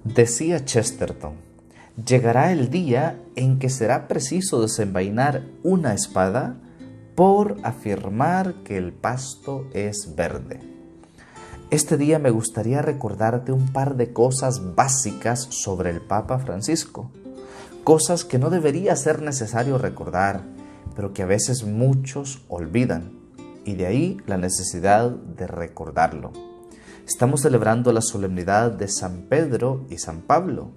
Decía Chesterton: llegará el día en que será preciso desenvainar una espada por afirmar que el pasto es verde. Este día me gustaría recordarte un par de cosas básicas sobre el Papa Francisco, cosas que no debería ser necesario recordar, pero que a veces muchos olvidan, y de ahí la necesidad de recordarlo. Estamos celebrando la solemnidad de San Pedro y San Pablo,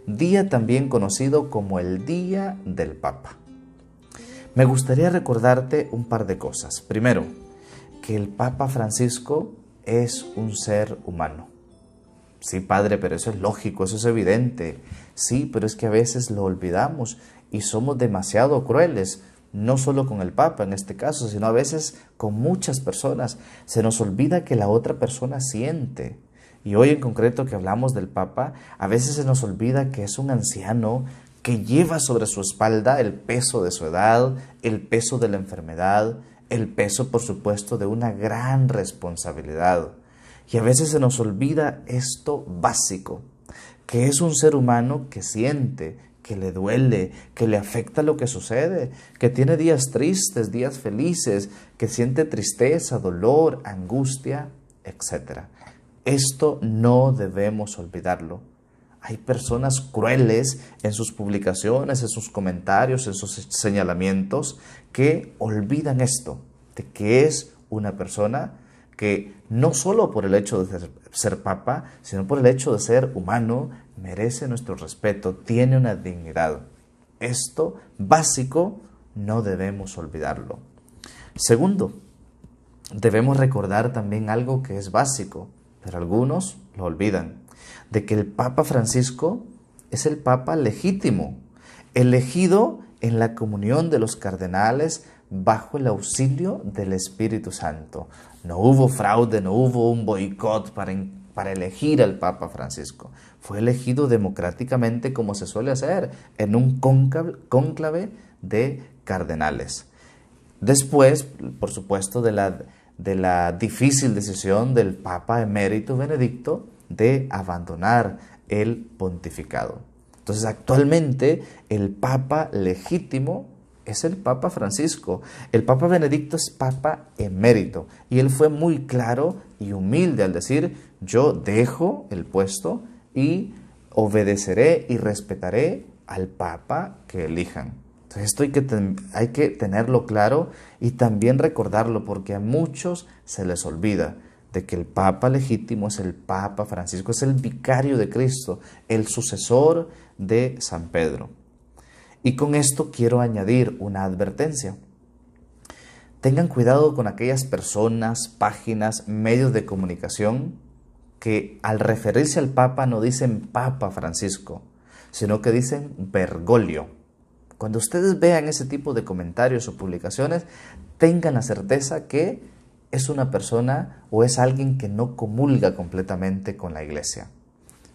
día también conocido como el Día del Papa. Me gustaría recordarte un par de cosas. Primero, que el Papa Francisco es un ser humano. Sí, padre, pero eso es lógico, eso es evidente. Sí, pero es que a veces lo olvidamos y somos demasiado crueles, no solo con el Papa en este caso, sino a veces con muchas personas. Se nos olvida que la otra persona siente. Y hoy en concreto que hablamos del Papa, a veces se nos olvida que es un anciano que lleva sobre su espalda el peso de su edad, el peso de la enfermedad, el peso, por supuesto, de una gran responsabilidad. Y a veces se nos olvida esto básico, que es un ser humano que siente, que le duele, que le afecta lo que sucede, que tiene días tristes, días felices, que siente tristeza, dolor, angustia, etc. Esto no debemos olvidarlo. Hay personas crueles en sus publicaciones, en sus comentarios, en sus señalamientos, que olvidan esto, de que es una persona que no solo por el hecho de ser papa, sino por el hecho de ser humano, merece nuestro respeto, tiene una dignidad. Esto básico no debemos olvidarlo. Segundo, debemos recordar también algo que es básico, pero algunos lo olvidan, de que el Papa Francisco es el Papa legítimo, elegido en la comunión de los cardenales bajo el auxilio del Espíritu Santo. No hubo fraude, no hubo un boicot para elegir al Papa Francisco. Fue elegido democráticamente como se suele hacer, en un cónclave de cardenales. Después, por supuesto, de la difícil decisión del Papa emérito Benedicto de abandonar el pontificado. Entonces, actualmente, el Papa legítimo es el Papa Francisco. El Papa Benedicto es Papa emérito y él fue muy claro y humilde al decir: yo dejo el puesto y obedeceré y respetaré al Papa que elijan. Entonces esto hay que tenerlo claro y también recordarlo, porque a muchos se les olvida de que el Papa legítimo es el Papa Francisco, es el vicario de Cristo, el sucesor de San Pedro. Y con esto quiero añadir una advertencia. Tengan cuidado con aquellas personas, páginas, medios de comunicación que al referirse al Papa no dicen Papa Francisco, sino que dicen Bergoglio. Cuando ustedes vean ese tipo de comentarios o publicaciones, tengan la certeza que es una persona o es alguien que no comulga completamente con la Iglesia.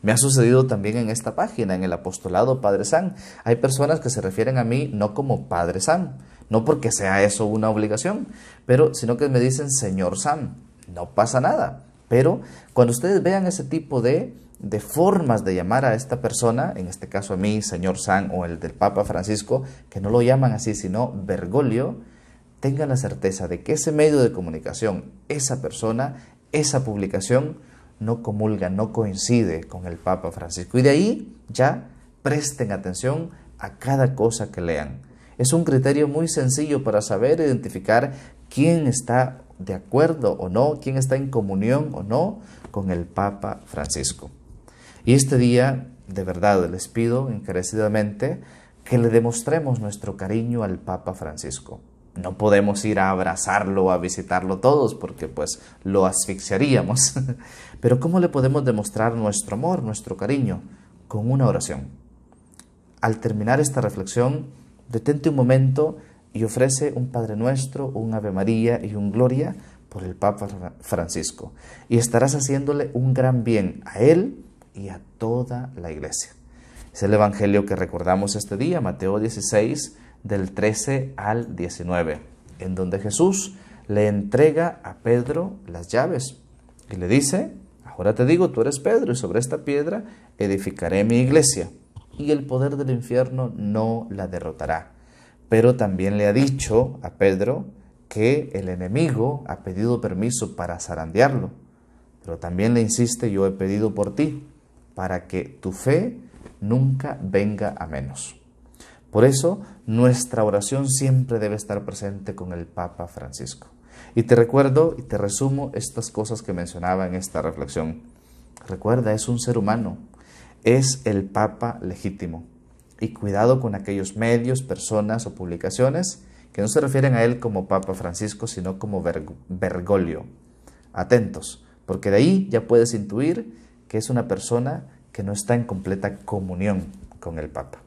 Me ha sucedido también en esta página, en el apostolado Padre San. Hay personas que se refieren a mí no como Padre San, no porque sea eso una obligación, sino que me dicen Señor San. No pasa nada. Pero cuando ustedes vean ese tipo de formas de llamar a esta persona, en este caso a mí, Señor San, o el del Papa Francisco, que no lo llaman así, sino Bergoglio, tengan la certeza de que ese medio de comunicación, esa persona, esa publicación, no comulga, no coincide con el Papa Francisco. Y de ahí ya presten atención a cada cosa que lean. Es un criterio muy sencillo para saber identificar quién está de acuerdo o no, quién está en comunión o no con el Papa Francisco. Y este día, de verdad, les pido encarecidamente que le demostremos nuestro cariño al Papa Francisco. No podemos ir a abrazarlo o a visitarlo todos porque pues lo asfixiaríamos. Pero ¿cómo le podemos demostrar nuestro amor, nuestro cariño? Con una oración. Al terminar esta reflexión, detente un momento y ofrece un Padre Nuestro, un Ave María y un Gloria por el Papa Francisco. Y estarás haciéndole un gran bien a él y a toda la Iglesia. Es el Evangelio que recordamos este día, Mateo 16, del 13 al 19, en donde Jesús le entrega a Pedro las llaves y le dice: ahora te digo, tú eres Pedro, y sobre esta piedra edificaré mi iglesia, y el poder del infierno no la derrotará. Pero también le ha dicho a Pedro que el enemigo ha pedido permiso para zarandearlo, pero también le insiste: yo he pedido por ti, para que tu fe nunca venga a menos. Por eso, nuestra oración siempre debe estar presente con el Papa Francisco. Y te recuerdo y te resumo estas cosas que mencionaba en esta reflexión. Recuerda, es un ser humano, es el Papa legítimo. Y cuidado con aquellos medios, personas o publicaciones que no se refieren a él como Papa Francisco, sino como Bergoglio. Atentos, porque de ahí ya puedes intuir que es una persona que no está en completa comunión con el Papa.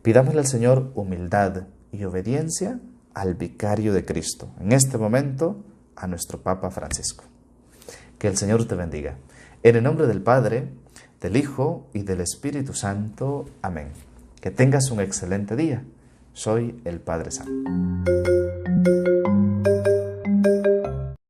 Pidámosle al Señor humildad y obediencia al vicario de Cristo, en este momento a nuestro Papa Francisco. Que el Señor te bendiga. En el nombre del Padre, del Hijo y del Espíritu Santo. Amén. Que tengas un excelente día. Soy el Padre Santo.